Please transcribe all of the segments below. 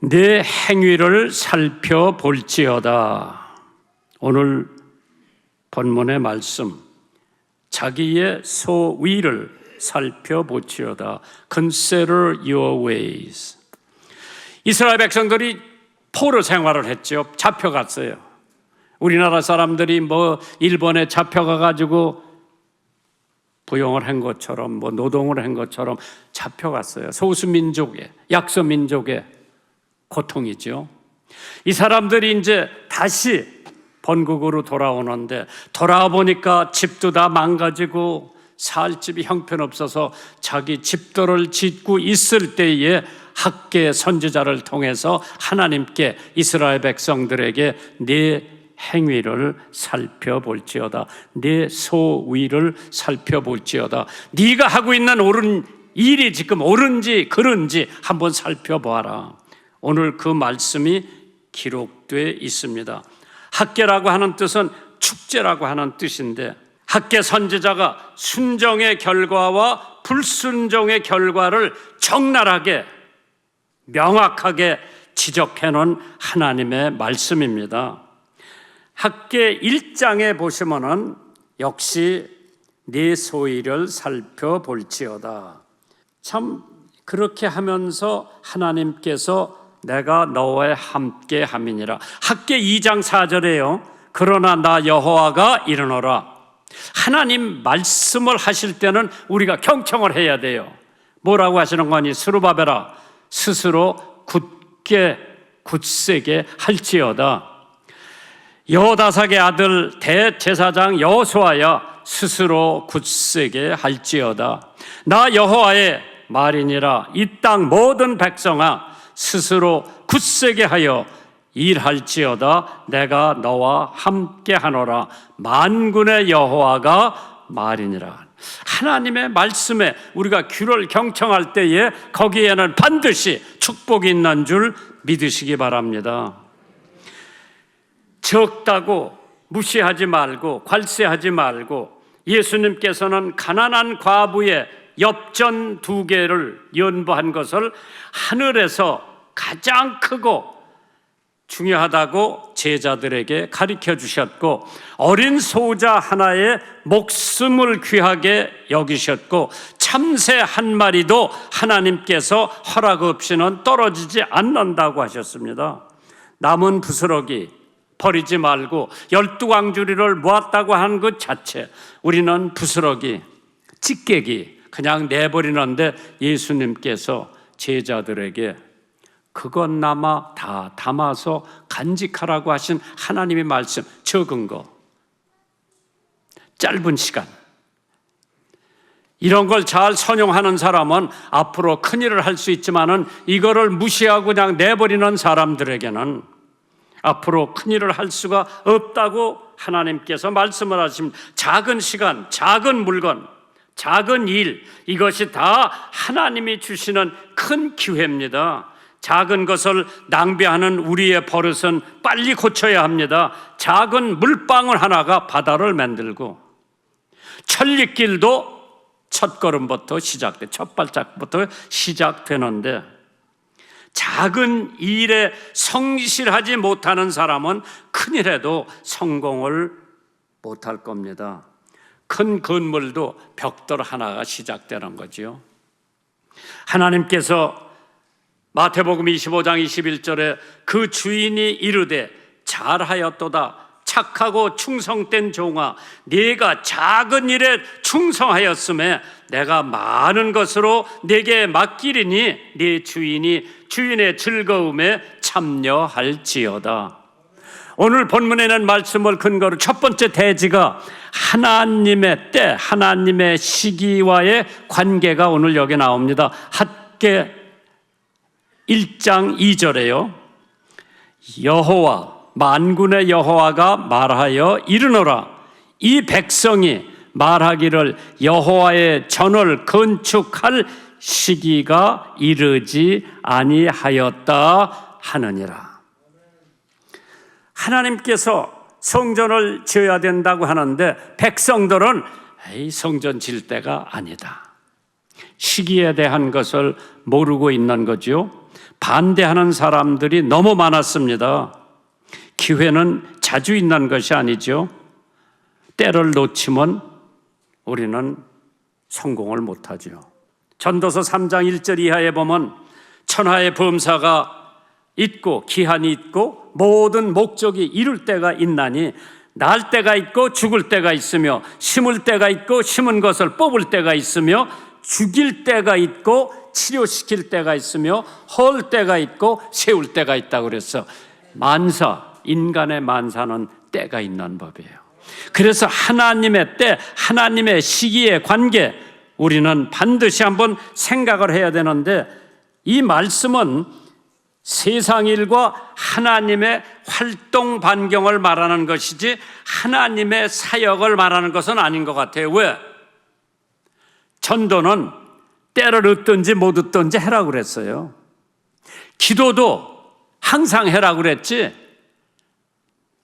내 행위를 살펴볼지어다. 오늘 본문의 말씀, 자기의 소위를 살펴볼지어다. Consider your ways. 이스라엘 백성들이 포로 생활을 했죠. 잡혀갔어요. 우리나라 사람들이 일본에 잡혀가가지고 부용을 한 것처럼, 노동을 한 것처럼 잡혀갔어요. 소수민족의, 약소민족의 고통이죠. 이 사람들이 이제 다시 본국으로 돌아오는데, 돌아와 보니까 집도 다 망가지고 살 집이 형편없어서 자기 집도를 짓고 있을 때에 학개 선지자를 통해서 하나님께 이스라엘 백성들에게 네 행위를 살펴볼지어다, 네 소위를 살펴볼지어다, 네가 하고 있는 옳은 일이 지금 옳은지 그른지 한번 살펴보아라. 오늘 그 말씀이 기록되어 있습니다. 학개라고 하는 뜻은 축제라고 하는 뜻인데, 학개 선지자가 순종의 결과와 불순종의 결과를 적나라하게 명확하게 지적해 놓은 하나님의 말씀입니다. 학개 1장에 보시면은 역시 네 소위를 살펴볼지어다. 참 그렇게 하면서 하나님께서 내가 너와 함께 함이니라. 학개 2장 4절에요. 그러나 나 여호와가 이르노라. 하나님 말씀을 하실 때는 우리가 경청을 해야 돼요. 뭐라고 하시는 거니? 스룹바벨아, 스스로 굳세게 할지어다. 여호다삭의 아들 대제사장 여호수아야, 스스로 굳세게 할지어다. 나 여호와의 말이니라. 이 땅 모든 백성아, 스스로 굳세게 하여 일할지어다. 내가 너와 함께 하노라. 만군의 여호와가 말이니라. 하나님의 말씀에 우리가 귀를 경청할 때에 거기에는 반드시 축복이 있는 줄 믿으시기 바랍니다. 적다고 무시하지 말고 괄세하지 말고, 예수님께서는 가난한 과부의 엽전 2개를 연보한 것을 하늘에서 가장 크고 중요하다고 제자들에게 가르쳐 주셨고, 어린 소자 하나의 목숨을 귀하게 여기셨고, 참새 한 마리도 하나님께서 허락 없이는 떨어지지 않는다고 하셨습니다. 남은 부스러기 버리지 말고 12광주리를 모았다고 하는 것 자체, 우리는 부스러기, 찌개기 그냥 내버리는데 예수님께서 제자들에게 그것나마 다 담아서 간직하라고 하신 하나님의 말씀, 적은 거, 짧은 시간, 이런 걸 잘 선용하는 사람은 앞으로 큰일을 할 수 있지만은 이거를 무시하고 그냥 내버리는 사람들에게는 앞으로 큰일을 할 수가 없다고 하나님께서 말씀을 하십니다. 작은 시간, 작은 물건, 작은 일, 이것이 다 하나님이 주시는 큰 기회입니다. 작은 것을 낭비하는 우리의 버릇은 빨리 고쳐야 합니다. 작은 물방울 하나가 바다를 만들고, 천리길도 첫 걸음부터 시작돼, 첫 발짝부터 시작되는데, 작은 일에 성실하지 못하는 사람은 큰일에도 성공을 못할 겁니다. 큰 건물도 벽돌 하나가 시작되는 거죠. 하나님께서 마태복음 25장 21절에 그 주인이 이르되 잘하였도다, 착하고 충성된 종아, 네가 작은 일에 충성하였음에 내가 많은 것으로 네게 맡기리니 네 주인이 주인의 즐거움에 참여할지어다. 오늘 본문에는 말씀을 근거로 첫 번째 대지가 하나님의 때, 하나님의 시기와의 관계가 오늘 여기 나옵니다. 학개 1장 2절에요. 여호와, 만군의 여호와가 말하여 이르노라. 이 백성이 말하기를 여호와의 전을 건축할 시기가 이르지 아니하였다 하느니라. 하나님께서 성전을 지어야 된다고 하는데 백성들은 성전 질 때가 아니다, 시기에 대한 것을 모르고 있는 거죠. 반대하는 사람들이 너무 많았습니다. 기회는 자주 있는 것이 아니죠. 때를 놓치면 우리는 성공을 못하죠. 전도서 3장 1절 이하에 보면 천하의 범사가 있고 기한이 있고 모든 목적이 이룰 때가 있나니 날 때가 있고 죽을 때가 있으며 심을 때가 있고 심은 것을 뽑을 때가 있으며 죽일 때가 있고 치료시킬 때가 있으며 헐 때가 있고 세울 때가 있다고 그랬어. 인간의 만사는 때가 있는 법이에요. 그래서 하나님의 때, 하나님의 시기의 관계 우리는 반드시 한번 생각을 해야 되는데, 이 말씀은 세상 일과 하나님의 활동 반경을 말하는 것이지 하나님의 사역을 말하는 것은 아닌 것 같아요. 왜? 전도는 때를 얻든지 못 얻든지 해라고 그랬어요. 기도도 항상 해라고 그랬지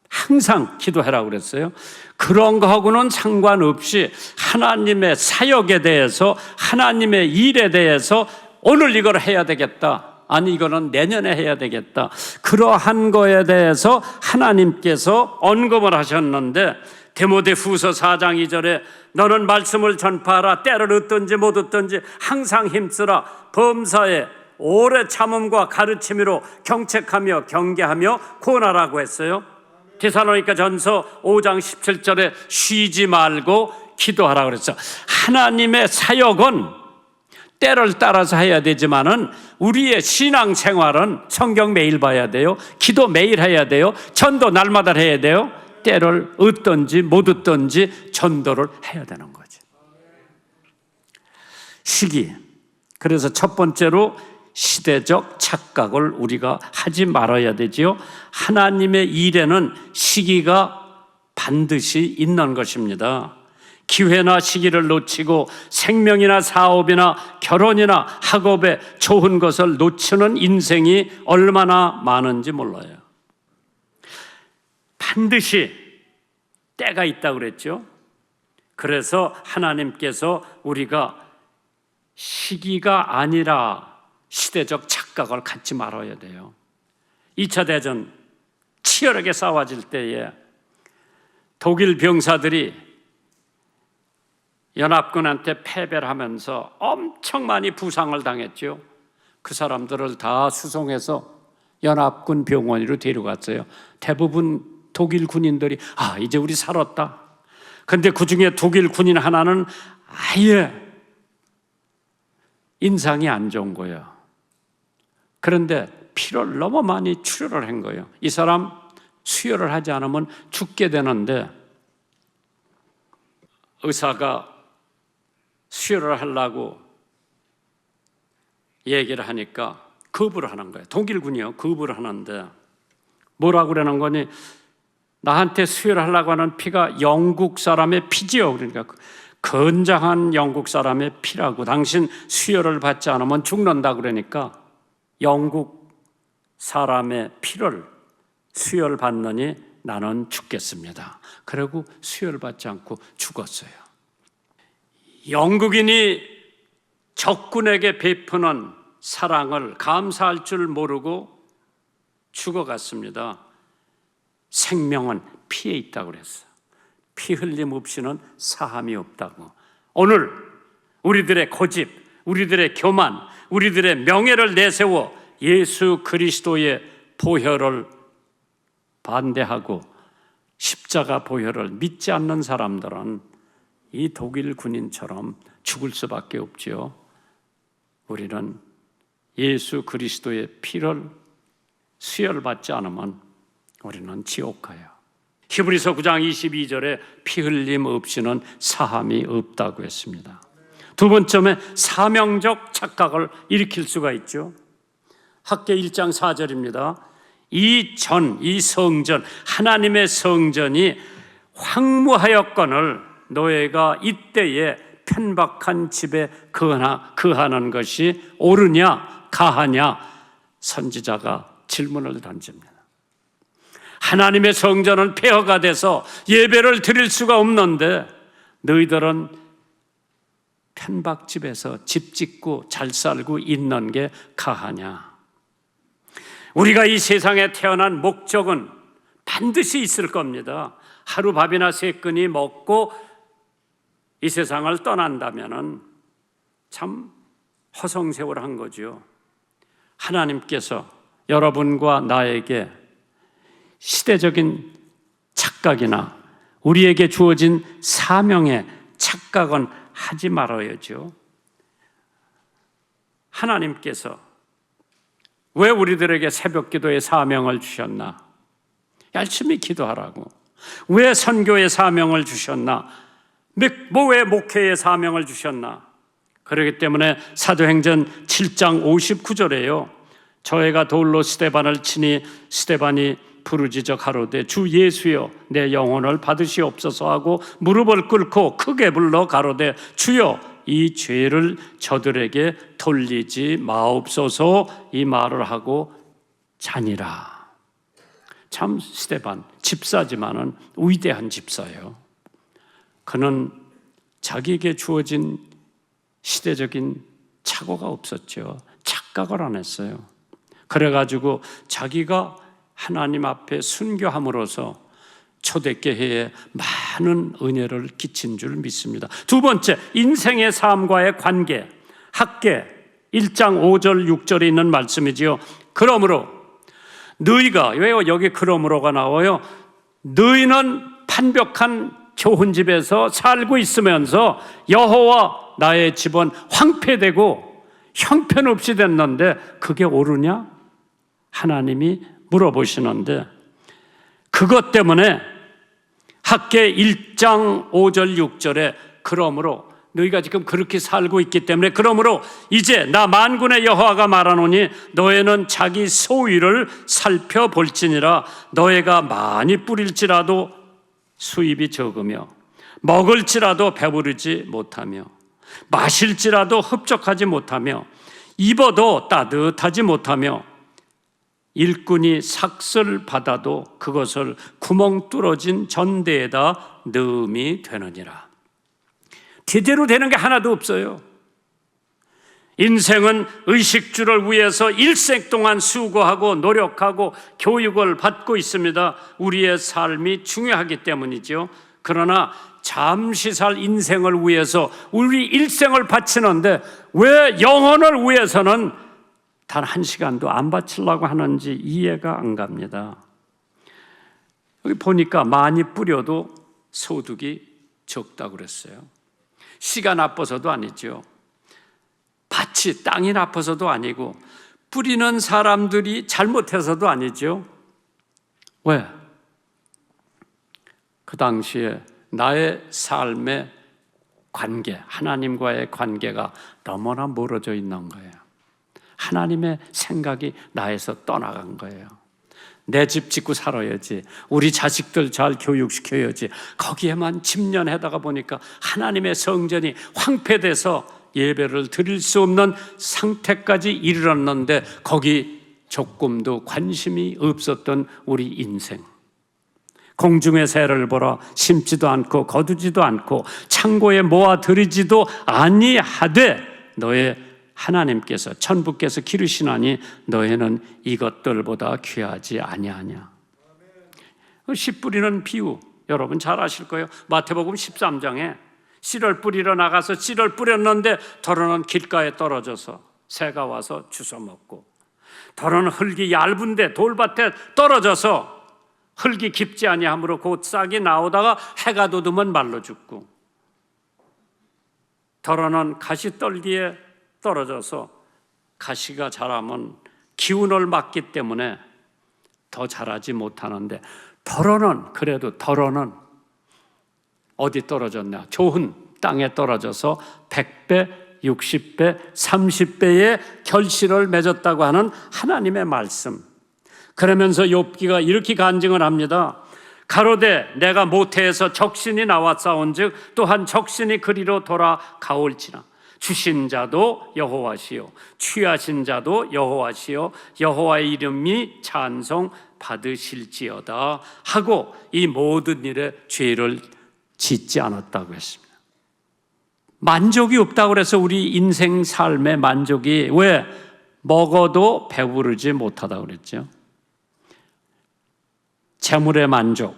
항상 기도해라고 그랬어요. 그런 거하고는 상관없이 하나님의 사역에 대해서, 하나님의 일에 대해서 오늘 이걸 해야 되겠다, 아니 이거는 내년에 해야 되겠다, 그러한 거에 대해서 하나님께서 언급을 하셨는데, 디모데후서 4장 2절에 너는 말씀을 전파하라, 때를 얻든지 못 얻든지 항상 힘쓰라, 범사에 오래 참음과 가르침으로 경책하며 경계하며 권하라고 했어요. 데살로니가 전서 5장 17절에 쉬지 말고 기도하라고 그랬어요. 하나님의 사역은 때를 따라서 해야 되지만은 우리의 신앙생활은 성경 매일 봐야 돼요. 기도 매일 해야 돼요. 전도 날마다 해야 돼요. 때를 얻든지 못 얻든지 전도를 해야 되는 거죠. 시기. 그래서 첫 번째로 시대적 착각을 우리가 하지 말아야 되지요. 하나님의 일에는 시기가 반드시 있는 것입니다. 기회나 시기를 놓치고 생명이나 사업이나 결혼이나 학업에 좋은 것을 놓치는 인생이 얼마나 많은지 몰라요. 반드시 때가 있다고 그랬죠. 그래서 하나님께서 우리가 시기가 아니라 시대적 착각을 갖지 말아야 돼요. 2차 대전 치열하게 싸워질 때에 독일 병사들이 연합군한테 패배를 하면서 엄청 많이 부상을 당했죠. 그 사람들을 다 수송해서 연합군 병원으로 데려갔어요. 대부분 독일 군인들이 이제 우리 살았다. 근데 그 중에 독일 군인 하나는 아예 인상이 안 좋은 거예요. 그런데 피를 너무 많이 출혈을 한 거예요. 이 사람 수혈을 하지 않으면 죽게 되는데 의사가 수혈을 하려고 얘기를 하니까 거부를 하는 거예요. 독일군이요. 거부를 하는데 뭐라고 그러는 거니? 나한테 수혈을 하려고 하는 피가 영국 사람의 피지요. 그러니까 건장한 영국 사람의 피라고, 당신 수혈을 받지 않으면 죽는다 그러니까 영국 사람의 피를 수혈 받느니 나는 죽겠습니다. 그리고 수혈 받지 않고 죽었어요. 영국인이 적군에게 베푸는 사랑을 감사할 줄 모르고 죽어갔습니다. 생명은 피에 있다고 그랬어요. 피 흘림 없이는 사함이 없다고. 오늘 우리들의 고집, 우리들의 교만, 우리들의 명예를 내세워 예수 그리스도의 보혈을 반대하고 십자가 보혈을 믿지 않는 사람들은 이 독일 군인처럼 죽을 수밖에 없지요. 우리는 예수 그리스도의 피를 수혈받지 않으면 우리는 지옥 가요. 히브리서 9장 22절에 피 흘림 없이는 사함이 없다고 했습니다. 두 번째는 사명적 착각을 일으킬 수가 있죠. 학계 1장 4절입니다. 이 성전, 하나님의 성전이 황무하였거늘 너희가 이때에 편박한 집에 거하는 것이 옳으냐 가하냐? 선지자가 질문을 던집니다. 하나님의 성전은 폐허가 돼서 예배를 드릴 수가 없는데 너희들은 편박집에서 집 짓고 잘 살고 있는 게 가하냐? 우리가 이 세상에 태어난 목적은 반드시 있을 겁니다. 하루 밥이나 세 끼니 먹고 이 세상을 떠난다면은 참 허송세월한 거죠. 하나님께서 여러분과 나에게 시대적인 착각이나 우리에게 주어진 사명의 착각은 하지 말아야죠. 하나님께서 왜 우리들에게 새벽 기도의 사명을 주셨나? 열심히 기도하라고. 왜 선교의 사명을 주셨나? 왜 목회의 사명을 주셨나? 그렇기 때문에 사도행전 7장 59절에요. 저희가 돌로 스데반을 치니 스데반이 부르짖어 가로되 주 예수여 내 영혼을 받으시옵소서 하고 무릎을 꿇고 크게 불러 가로되 주여 이 죄를 저들에게 돌리지 마옵소서 이 말을 하고 자니라. 참 스데반 집사지만은 위대한 집사예요. 그는 자기에게 주어진 시대적인 착오가 없었죠. 착각을 안 했어요. 그래가지고 자기가 하나님 앞에 순교함으로써 초대교회에 많은 은혜를 끼친 줄 믿습니다. 두 번째, 인생의 삶과의 관계. 학계 1장 5절 6절에 있는 말씀이지요. 그러므로 너희가, 왜 여기 그러므로가 나와요? 너희는 판벽한 좋은 집에서 살고 있으면서 여호와 나의 집은 황폐되고 형편없이 됐는데 그게 옳으냐? 하나님이 물어보시는데 그것 때문에 학계 1장 5절 6절에 그러므로 너희가 지금 그렇게 살고 있기 때문에 그러므로 이제 나 만군의 여호와가 말하노니 너희는 자기 소유를 살펴볼지니라. 너희가 많이 뿌릴지라도 수입이 적으며 먹을지라도 배부르지 못하며 마실지라도 흡족하지 못하며 입어도 따뜻하지 못하며 일꾼이 삭슬 받아도 그것을 구멍 뚫어진 전대에다 넣음이 되느니라. 제대로 되는 게 하나도 없어요. 인생은 의식주를 위해서 일생 동안 수고하고 노력하고 교육을 받고 있습니다. 우리의 삶이 중요하기 때문이죠. 그러나 잠시 살 인생을 위해서 우리 일생을 바치는데 왜 영혼을 위해서는 단 한 시간도 안 바치려고 하는지 이해가 안 갑니다. 여기 보니까 많이 뿌려도 소득이 적다고 그랬어요. 씨가 나빠서도 아니죠. 밭이, 땅이 나빠서도 아니고 뿌리는 사람들이 잘못해서도 아니죠. 왜? 그 당시에 나의 삶의 관계, 하나님과의 관계가 너무나 멀어져 있는 거예요. 하나님의 생각이 나에서 떠나간 거예요. 내 집 짓고 살아야지, 우리 자식들 잘 교육시켜야지, 거기에만 집념하다가 보니까 하나님의 성전이 황폐돼서 예배를 드릴 수 없는 상태까지 이르렀는데 거기 조금도 관심이 없었던 우리 인생. 공중의 새를 보라, 심지도 않고 거두지도 않고 창고에 모아들이지도 아니하되 너의 하나님께서 천부께서 기르시나니 너희는 이것들보다 귀하지 아니하냐. 씨 뿌리는 비유 여러분 잘 아실 거예요. 마태복음 13장에 씨를 뿌리러 나가서 씨를 뿌렸는데 덜어는 길가에 떨어져서 새가 와서 주워 먹고, 덜어는 흙이 얇은데 돌밭에 떨어져서 흙이 깊지 아니하므로 곧 싹이 나오다가 해가 돋으면 말라 죽고, 덜어는 가시떨기에 떨어져서 가시가 자라면 기운을 받기 때문에 더 자라지 못하는데, 덜어는 그래도 덜어는 어디 떨어졌냐? 좋은 땅에 떨어져서 100배, 60배, 30배의 결실을 맺었다고 하는 하나님의 말씀. 그러면서 욥기가 이렇게 간증을 합니다. 가로되 내가 모태에서 적신이 나왔사온즉 또한 적신이 그리로 돌아가올지나 주신 자도 여호와시요 취하신 자도 여호와시요 여호와의 이름이 찬송 받으실지어다 하고 이 모든 일에 죄를 짓지 않았다고 했습니다. 만족이 없다고 해서 우리 인생 삶의 만족이 왜 먹어도 배부르지 못하다고 그랬죠. 재물의 만족,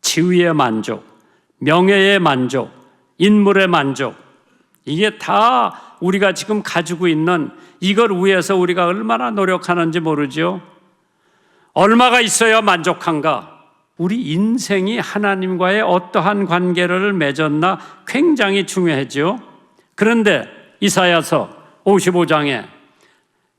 지위의 만족, 명예의 만족, 인물의 만족, 이게 다 우리가 지금 가지고 있는 이걸 위해서 우리가 얼마나 노력하는지 모르죠. 얼마가 있어야 만족한가? 우리 인생이 하나님과의 어떠한 관계를 맺었나 굉장히 중요하죠. 그런데 이사야서 55장에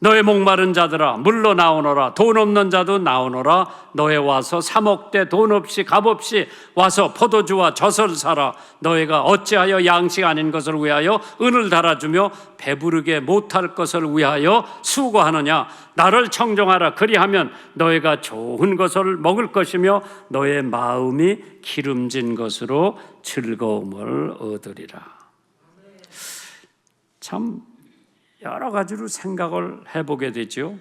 너의 목마른 자들아 물러 나오너라, 돈 없는 자도 나오너라, 너에 와서 사 먹되 돈 없이 값 없이 와서 포도주와 젖을 사라. 너희가 어찌하여 양식 아닌 것을 위하여 은을 달아주며 배부르게 못할 것을 위하여 수고하느냐. 나를 청종하라. 그리하면 너희가 좋은 것을 먹을 것이며 너의 마음이 기름진 것으로 즐거움을 얻으리라. 참 여러 가지로 생각을 해보게 되죠.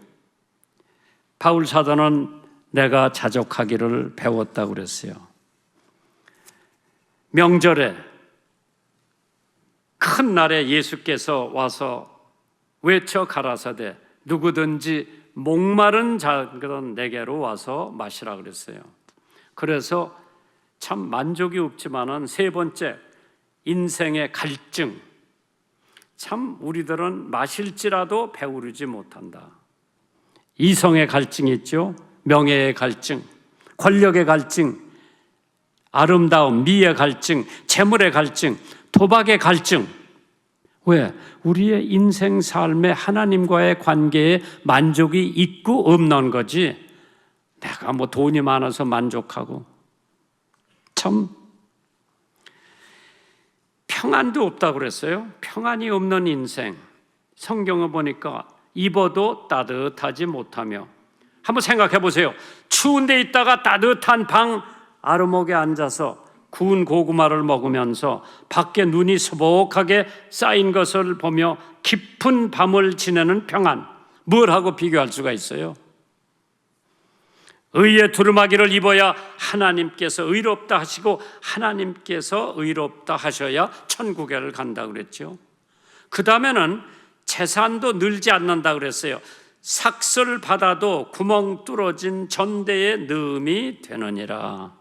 바울 사도는 내가 자족하기를 배웠다고 그랬어요. 명절에 큰 날에 예수께서 와서 외쳐 가라사대 누구든지 목마른 자들은 내게로 와서 마시라 그랬어요. 그래서 참 만족이 없지만은 세 번째, 인생의 갈증. 참 우리들은 마실지라도 배우르지 못한다. 이성의 갈증이 있죠. 명예의 갈증, 권력의 갈증, 아름다움, 미의 갈증, 재물의 갈증, 도박의 갈증. 왜? 우리의 인생 삶에 하나님과의 관계에 만족이 있고 없는 거지. 내가 뭐 돈이 많아서 만족하고. 참 평안도 없다고 그랬어요. 평안이 없는 인생. 성경을 보니까 입어도 따뜻하지 못하며. 한번 생각해 보세요. 추운 데 있다가 따뜻한 방 아르목에 앉아서 구운 고구마를 먹으면서 밖에 눈이 수복하게 쌓인 것을 보며 깊은 밤을 지내는 평안. 뭘 하고 비교할 수가 있어요? 의의 두루마기를 입어야 하나님께서 의롭다 하시고 하나님께서 의롭다 하셔야 천국에를 간다고 그랬죠. 그 다음에는 재산도 늘지 않는다 그랬어요. 삭슬 받아도 구멍 뚫어진 전대의 넣음이 되느니라.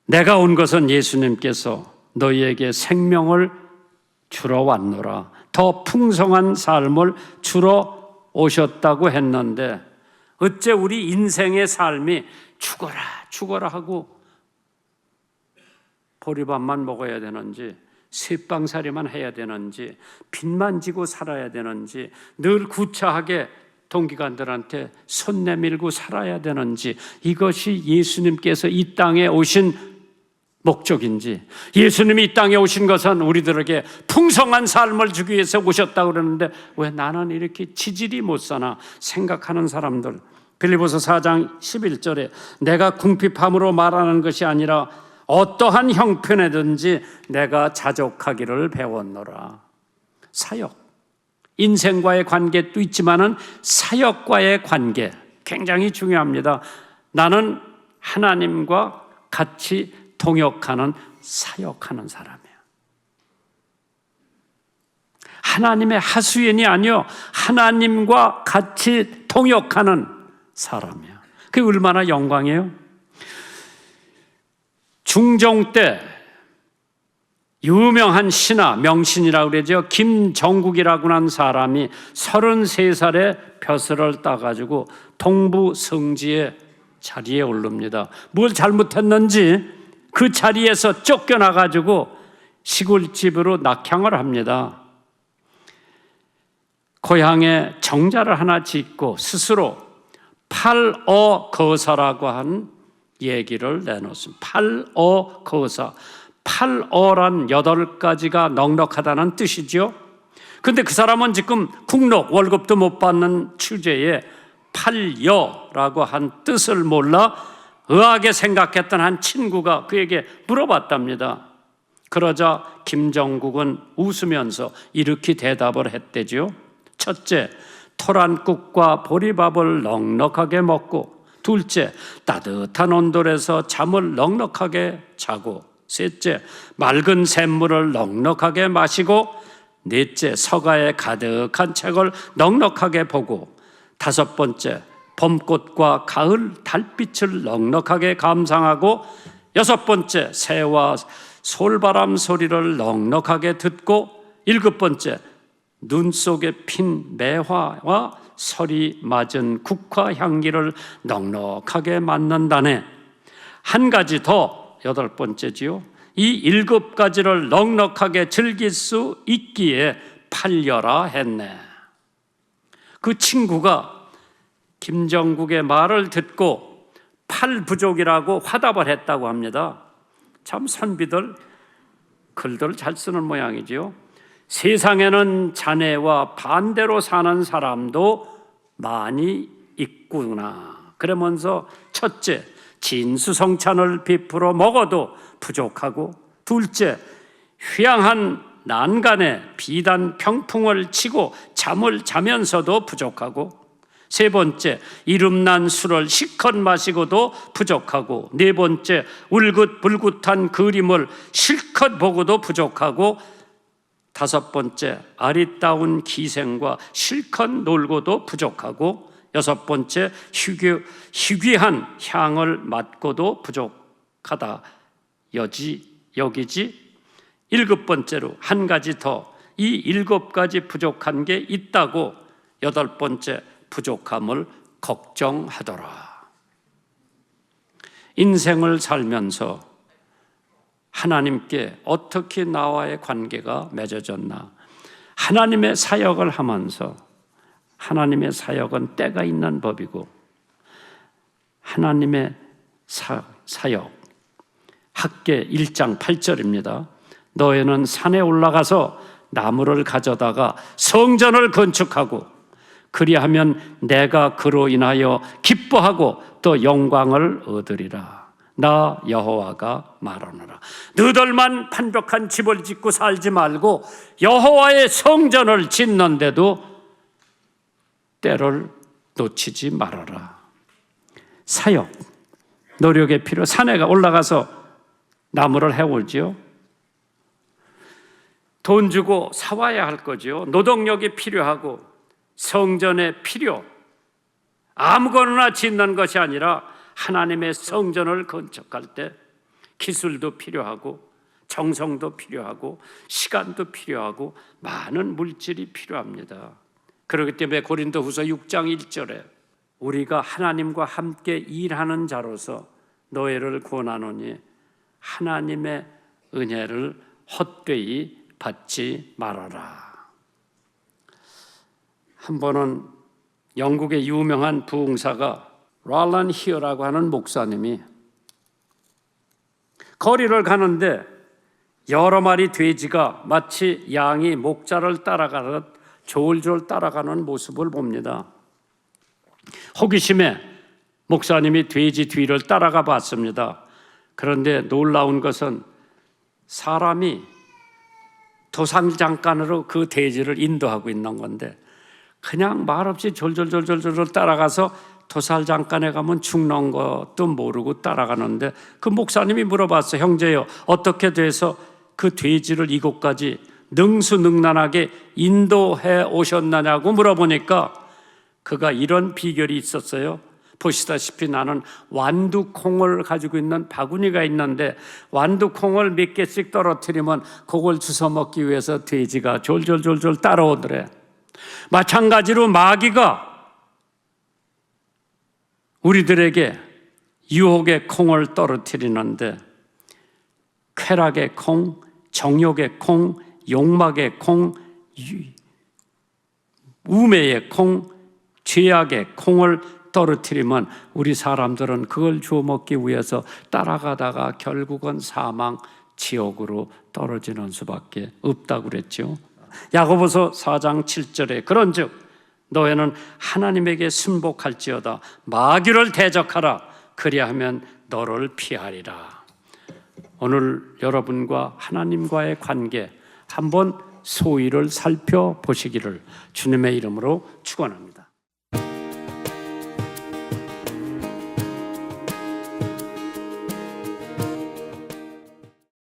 내가 온 것은 예수님께서 너희에게 생명을 주러 왔노라. 더 풍성한 삶을 주러 오셨다고 했는데 어째 우리 인생의 삶이 죽어라 하고 보리밥만 먹어야 되는지, 쇠빵살이만 해야 되는지, 빚만 지고 살아야 되는지, 늘 구차하게 동기관들한테 손 내밀고 살아야 되는지, 이것이 예수님께서 이 땅에 오신 목적인지, 예수님이 이 땅에 오신 것은 우리들에게 풍성한 삶을 주기 위해서 오셨다고 그러는데 왜 나는 이렇게 지질이 못 사나 생각하는 사람들. 빌립보서 4장 11절에 내가 궁핍함으로 말하는 것이 아니라 어떠한 형편에든지 내가 자족하기를 배웠노라. 사역, 인생과의 관계도 있지만은 사역과의 관계 굉장히 중요합니다. 나는 하나님과 같이 동역하는 사역하는 사람이야. 하나님의 하수인이 아니요 하나님과 같이 동역하는 사람이야. 그게 얼마나 영광이에요. 중종 때 유명한 신하, 명신이라고 그러죠. 김정국이라고 하는 사람이 33살에 벼슬을 따가지고 동부 성지의 자리에 오릅니다. 뭘 잘못했는지 그 자리에서 쫓겨나가지고 시골집으로 낙향을 합니다. 고향에 정자를 하나 짓고 스스로 팔어거사라고 한 얘기를 내놓습니다. 팔어거사. 팔어란 8가지가 넉넉하다는 뜻이죠. 그런데 그 사람은 지금 국록 월급도 못 받는 추제에 팔여라고 한 뜻을 몰라 의아하게 생각했던 한 친구가 그에게 물어봤답니다. 그러자 김정국은 웃으면서 이렇게 대답을 했대죠. 첫째, 토란국과 보리밥을 넉넉하게 먹고, 둘째, 따뜻한 온돌에서 잠을 넉넉하게 자고, 셋째, 맑은 샘물을 넉넉하게 마시고, 넷째, 서가에 가득한 책을 넉넉하게 보고, 다섯 번째, 봄꽃과 가을 달빛을 넉넉하게 감상하고, 여섯 번째, 새와 솔바람 소리를 넉넉하게 듣고, 일곱 번째, 눈 속에 핀 매화와 설이 맞은 국화 향기를 넉넉하게 맡는다네. 한 가지 더, 여덟 번째지요. 이 일곱 가지를 넉넉하게 즐길 수 있기에 팔려라 했네. 그 친구가 김정국의 말을 듣고 팔부족이라고 화답을 했다고 합니다. 참 선비들 글들 잘 쓰는 모양이지요. 세상에는 자네와 반대로 사는 사람도 많이 있구나. 그러면서 첫째, 진수성찬을 베풀어 먹어도 부족하고, 둘째, 휴양한 난간에 비단 평풍을 치고 잠을 자면서도 부족하고, 세 번째, 이름난 술을 실컷 마시고도 부족하고, 네 번째, 울긋불긋한 그림을 실컷 보고도 부족하고, 다섯 번째, 아리따운 기생과 실컷 놀고도 부족하고, 여섯 번째, 희귀한 향을 맡고도 부족하다 여기지. 일곱 번째로 한 가지 더, 이 일곱 가지 부족한 게 있다고 여덟 번째 부족함을 걱정하더라. 인생을 살면서 하나님께 어떻게 나와의 관계가 맺어졌나? 하나님의 사역을 하면서, 하나님의 사역은 때가 있는 법이고, 하나님의 사역, 학계 1장 8절입니다. 너희는 산에 올라가서 나무를 가져다가 성전을 건축하고, 그리하면 내가 그로 인하여 기뻐하고 또 영광을 얻으리라. 나 여호와가 말하노라. 너희들만 판벽한 집을 짓고 살지 말고 여호와의 성전을 짓는데도 때를 놓치지 말아라. 사역, 노력의 필요. 산에 올라가서 나무를 해오지요. 돈 주고 사와야 할 거죠. 노동력이 필요하고 성전의 필요. 아무거나 짓는 것이 아니라 하나님의 성전을 건축할 때 기술도 필요하고 정성도 필요하고 시간도 필요하고 많은 물질이 필요합니다. 그렇기 때문에 고린도후서 6장 1절에 우리가 하나님과 함께 일하는 자로서 너희를 권하노니 하나님의 은혜를 헛되이 받지 말아라. 한 번은 영국의 유명한 부흥사가 랄란 히어라고 하는 목사님이 거리를 가는데 여러 마리 돼지가 마치 양이 목자를 따라가듯 졸졸 따라가는 모습을 봅니다. 호기심에 목사님이 돼지 뒤를 따라가 봤습니다. 그런데 놀라운 것은 사람이 도상장간으로 그 돼지를 인도하고 있는 건데 그냥 말없이 졸졸졸졸 따라가서 도살장간에 가면 죽는 것도 모르고 따라가는데 그 목사님이 물어봤어요. 형제요, 어떻게 돼서 그 돼지를 이곳까지 능수능란하게 인도해 오셨느냐고 물어보니까 그가 이런 비결이 있었어요. 보시다시피 나는 완두콩을 가지고 있는 바구니가 있는데 완두콩을 몇 개씩 떨어뜨리면 그걸 주워 먹기 위해서 돼지가 졸졸졸졸 따라오더래. 마찬가지로 마귀가 우리들에게 유혹의 콩을 떨어뜨리는데 쾌락의 콩, 정욕의 콩, 욕망의 콩, 우매의 콩, 죄악의 콩을 떨어뜨리면 우리 사람들은 그걸 주워 먹기 위해서 따라가다가 결국은 사망, 지옥으로 떨어지는 수밖에 없다고 그랬죠. 야고보서 4장 7절에 그런즉 너희는 하나님에게 순복할지어다 마귀를 대적하라 그리하면 너를 피하리라. 오늘 여러분과 하나님과의 관계 한번 소위를 살펴보시기를 주님의 이름으로 축원합니다.